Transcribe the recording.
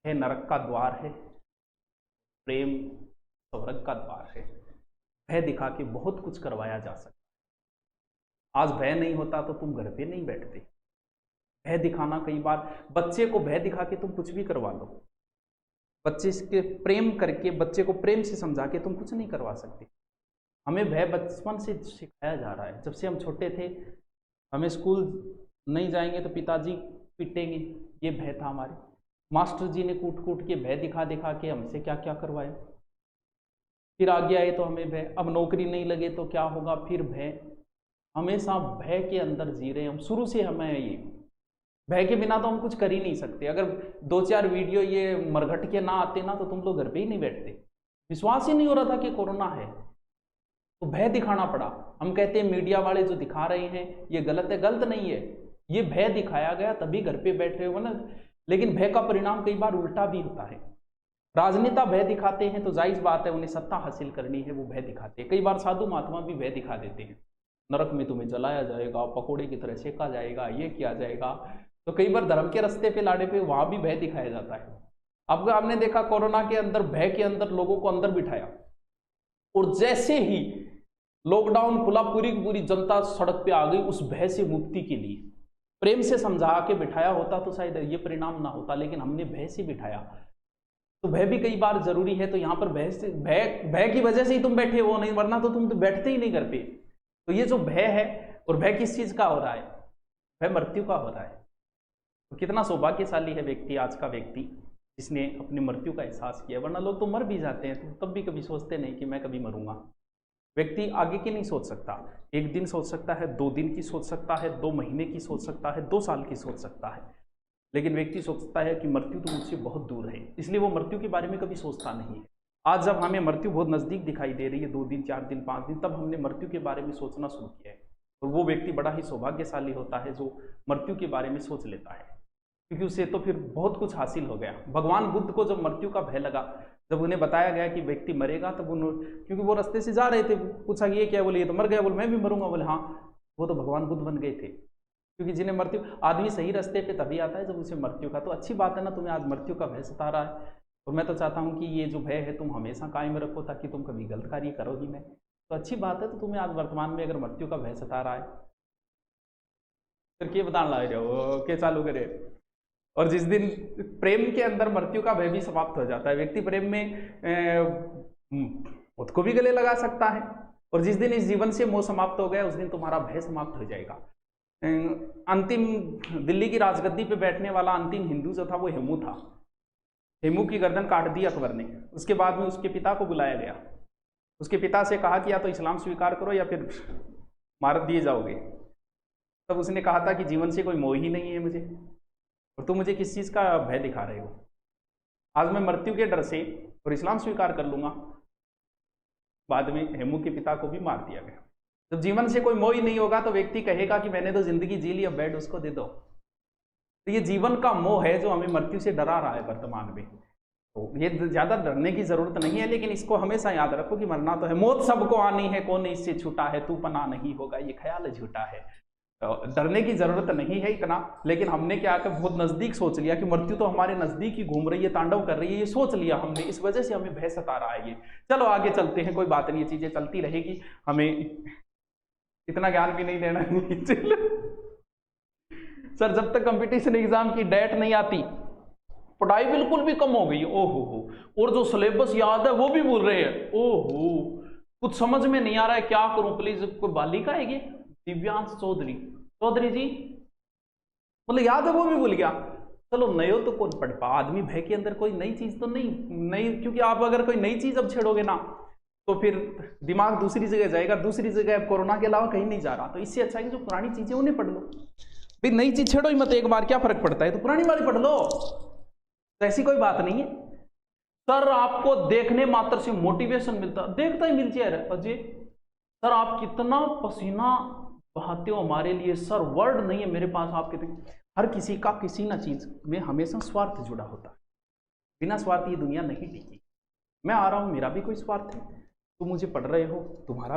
भय नरक का द्वार है, प्रेम स्वर्ग का द्वार है। भय दिखा के बहुत कुछ करवाया जा सकता है। आज भय नहीं होता तो तुम घर पे नहीं बैठते। भय दिखाना, कई बार बच्चे को भय दिखा के तुम कुछ भी करवा लो, बच्चे के प्रेम करके, बच्चे को प्रेम से समझा के तुम कुछ नहीं करवा सकते। हमें भय बचपन से सिखाया जा रहा है। जब से हम छोटे थे, हमें स्कूल नहीं जाएंगे तो पिताजी पीटेंगे, ये भय था हमारे। मास्टर जी ने कूट कूट के, भय दिखा दिखा के हमसे क्या क्या करवाया। फिर आगे आए तो हमें भय, अब नौकरी नहीं लगे तो क्या होगा, फिर भय। हमेशा भय के अंदर जी रहे हम शुरू से। हमें ये भय के बिना तो हम कुछ कर ही नहीं सकते। अगर 2-4 वीडियो ये मरघट के ना आते ना, तो तुम लोग घर पे ही नहीं बैठते। विश्वास ही नहीं हो रहा था कि कोरोना है, तो भय दिखाना पड़ा। हम कहते हैं मीडिया वाले जो दिखा रहे हैं ये गलत है, गलत नहीं है, ये भय दिखाया गया तभी घर पे बैठ रहे हो ना। लेकिन भय का परिणाम कई बार उल्टा भी होता है। राजनेता भय दिखाते हैं तो जायज बात है, उन्हें सत्ता हासिल करनी है, वो भय दिखाते हैं। कई बार साधु महात्मा भी भय दिखा देते हैं, नरक में तुम्हें जलाया जाएगा, पकोड़े की तरह सेका जाएगा, ये किया जाएगा। तो कई बार धर्म के रास्ते पे लाड़े पे वहां भी भय दिखाया जाता है। अब आपने देखा कोरोना के अंदर भय के अंदर लोगों को अंदर बिठाया, और जैसे ही लॉकडाउन खुला पूरी की पूरी जनता सड़क पे आ गई उस भय से मुक्ति के लिए। प्रेम से समझा के बिठाया होता तो शायद ये परिणाम ना होता, लेकिन हमने भय से बिठाया। तो भय भी कई बार जरूरी है। तो यहाँ पर भय से, भय की वजह से ही तुम बैठे हो, नहीं वरना तो तुम तो बैठते ही नहीं घर पे। तो ये जो भय है, और भय किस चीज का हो रहा है, भय मृत्यु का हो रहा है। तो कितना सौभाग्यशाली है व्यक्ति, आज का व्यक्ति, जिसने अपनी मृत्यु का एहसास किया। वरना लोग तो मर भी जाते हैं तो तब भी कभी सोचते नहीं कि मैं कभी मरूंगा। व्यक्ति आगे की नहीं सोच सकता, एक दिन सोच सकता है, 2 दिन की सोच सकता है, 2 महीने की सोच सकता है, 2 साल की सोच सकता है, लेकिन व्यक्ति सोचता है कि मृत्यु तो मुझसे बहुत दूर है, इसलिए वो मृत्यु के बारे में कभी सोचता नहीं है। आज जब हमें मृत्यु बहुत नजदीक दिखाई दे रही है, 2 दिन, 4 दिन, 5 दिन, तब हमने मृत्यु के बारे में सोचना शुरू किया है। और वो व्यक्ति बड़ा ही सौभाग्यशाली होता है जो मृत्यु के बारे में सोच लेता है, क्योंकि उसे तो फिर बहुत कुछ हासिल हो गया। भगवान बुद्ध को जब मृत्यु का भय लगा, जब उन्हें बताया गया कि व्यक्ति मरेगा, तब उन्होंने, क्योंकि वो रास्ते से जा रहे थे, पूछा ये क्या, बोले ये तो मर गया, बोले मैं भी मरूंगा, बोले हाँ। वो तो भगवान बुद्ध बन गए थे, क्योंकि जिन्हें मृत्यु, आदमी सही रास्ते पे तभी आता है जब उसे मृत्यु का। तो अच्छी बात है ना, तुम्हें आज मृत्यु का भय सता रहा है, और मैं तो चाहता हूँ कि ये जो भय है तुम हमेशा कायम रखो, ताकि तुम कभी गलत कार्य करो ही नहीं। तो अच्छी बात है। तो तुम्हें आज वर्तमान में अगर मृत्यु का भय सता रहा है, फिर क्या बताने लग रहे हो, क्या चालू करे। और जिस दिन प्रेम के अंदर मृत्यु का भय भी समाप्त हो जाता है, व्यक्ति प्रेम में खुद को भी गले लगा सकता है। और जिस दिन इस जीवन से मोह समाप्त हो गया, उस दिन तुम्हारा भय समाप्त हो जाएगा। अंतिम दिल्ली की राजगद्दी पे बैठने वाला अंतिम हिंदू जो था, वो हेमू था। हेमू की गर्दन काट दी अकबर ने। उसके बाद में उसके पिता को बुलाया गया। उसके पिता से कहा कि या तो इस्लाम स्वीकार करो या फिर मार दिए जाओगे। तब उसने कहा था कि जीवन से कोई मोह ही नहीं है मुझे, और तुम मुझे किस चीज़ का भय दिखा रहे हो। आज मैं मृत्यु के डर से और इस्लाम स्वीकार कर लूंगा। बाद में हेमू के पिता को भी मार दिया गया। जब जीवन से कोई मोह ही नहीं होगा, तो व्यक्ति कहेगा कि मैंने तो जिंदगी जी ली, अब बेड उसको दे दो। तो ये जीवन का मोह है जो हमें मृत्यु से डरा रहा है वर्तमान में। तो ये ज़्यादा डरने की जरूरत नहीं है, लेकिन इसको हमेशा याद रखो कि मरना तो है, मौत सबको आनी है, कौन इससे छूटा है, तू पना नहीं होगा, ये ख्याल झूठा है। तो डरने की जरूरत नहीं है इतना। लेकिन हमने क्या कर बहुत नजदीक सोच लिया कि मृत्यु तो हमारे नजदीक ही घूम रही है, तांडव कर रही है, ये सोच लिया हमने, इस वजह से हमें भय सता रहा है ये। चलो आगे चलते हैं, कोई बात नहीं, ये चीजें चलती रहेगी, हमें इतना ज्ञान भी नहीं देना चलो सर, जब तक कंपटीशन एग्जाम की डेट नहीं आती, पढ़ाई बिल्कुल भी कम हो गई। ओहो हो, और जो सिलेबस याद है वो भी भूल रहे हैं। ओहो, कुछ समझ में नहीं आ रहा है, क्या करूं। प्लीज कोई बालिका है ये, दिव्यांश चौधरी, चौधरी जी, मतलब याद है वो भी भूल गया। चलो नयो तो कौन पढ़ पा, आदमी भय के अंदर कोई नई चीज तो नहीं, क्योंकि आप अगर कोई नई चीज अब छेड़ोगे ना, तो फिर दिमाग दूसरी जगह जाएगा, दूसरी जगह कोरोना के अलावा कहीं नहीं जा रहा। तो इससे अच्छा है कि जो पुरानी चीजें उन्हें पढ़ लो। भाई नई चीज छेड़ो ही मत, एक बार क्या फर्क पड़ता है, तो पुरानी वाली पढ़ लो, तो ऐसी कोई बात नहीं है। सर आपको देखने मात्र से मोटिवेशन मिलता, देखता ही मिल जाए अजय सर, आप कितना पसीना बहाते हो हमारे लिए सर, वर्ड नहीं है मेरे पास आपके। हर किसी का किसी ना चीज में हमेशा स्वार्थ जुड़ा होता है, बिना स्वार्थ ये दुनिया नहीं टिकी। मैं आ रहा हूं, मेरा भी कोई स्वार्थ है, तुम मुझे पढ़ रहे हो, तुम्हारा भी